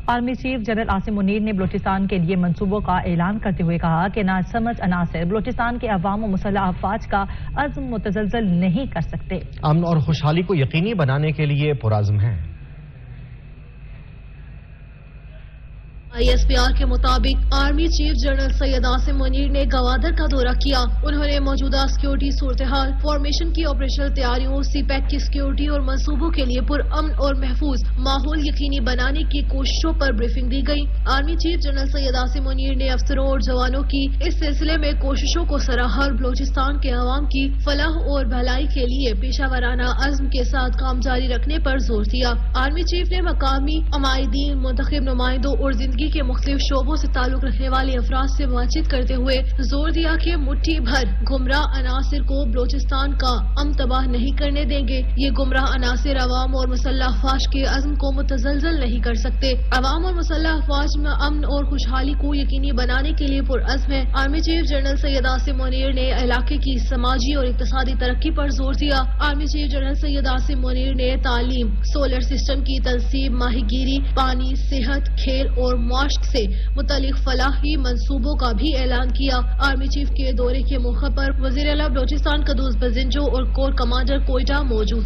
Army chief general Asim Munir ने बलूचिस्तान के लिए मंसूबों का ऐलान करते हुए कहा कि नासमझ अनासर बलूचिस्तान के अवाम और मुसल्लह अफवाज का अज़्म मुतज़लज़ल नहीं कर सकते। अमन और खुशहाली को यकीनी बनाने के लिए पुरअज़्म हैं। ISPR के मुताबिक army chief general Syed Asim Munir ने गवादर का दौरा किया। उन्होंने मौजूदा सिक्योरिटी सूरत हाल, फॉर्मेशन की ऑपरेशनल तैयारियों, सीपैक की सिक्योरिटी और मंसूबों के लिए पुरअमन और महफूज माहौल यकीनी बनाने की कोशिशों पर ब्रीफिंग दी गई। Army chief general Syed Asim Munir ने अफसरों और जवानों की इस सिलसिले में कोशिशों को सराहा और बलूचिस्तान के अवाम की फलाह और भलाई के लिए पेशावराना अज़्म के साथ काम जारी रखने पर जोर दिया। आर्मी चीफ ने मकामी अमायदीन, मुंतखब नुमाइंदों और जिंदगी के मुख्तलिफ शोबों से ताल्लुक रखने वाले अफराद से बातचीत करते हुए जोर दिया कि मुट्ठी भर गुमराह अनासिर को बलूचिस्तान का अमन तबाह नहीं करने देंगे। ये गुमराह अनासिर अवाम और मुसल्लह अफवाज के अज़्म को मुतज़लज़ल नहीं कर सकते। अवाम और मुसल्लह अफवाज में अमन और खुशहाली को यकीनी बनाने के लिए पुरअज़्म है। Army chief general Syed Asim Munir ने इलाके की समाजी और इक़्तिसादी तरक्की पर जोर दिया। Army chief general Syed Asim Munir ने तालीम, सोलर सिस्टम की तनसीब, माहीगीरी, पानी, सेहत, खेल और माश्क से मुतालिक फलाही मंसूबों का भी ऐलान किया। आर्मी चीफ के दौरे के मौके पर वज़ीर आला बलूचिस्तान क़ुद्दूस बज़िंजो और कोर कमांडर कोयटा मौजूद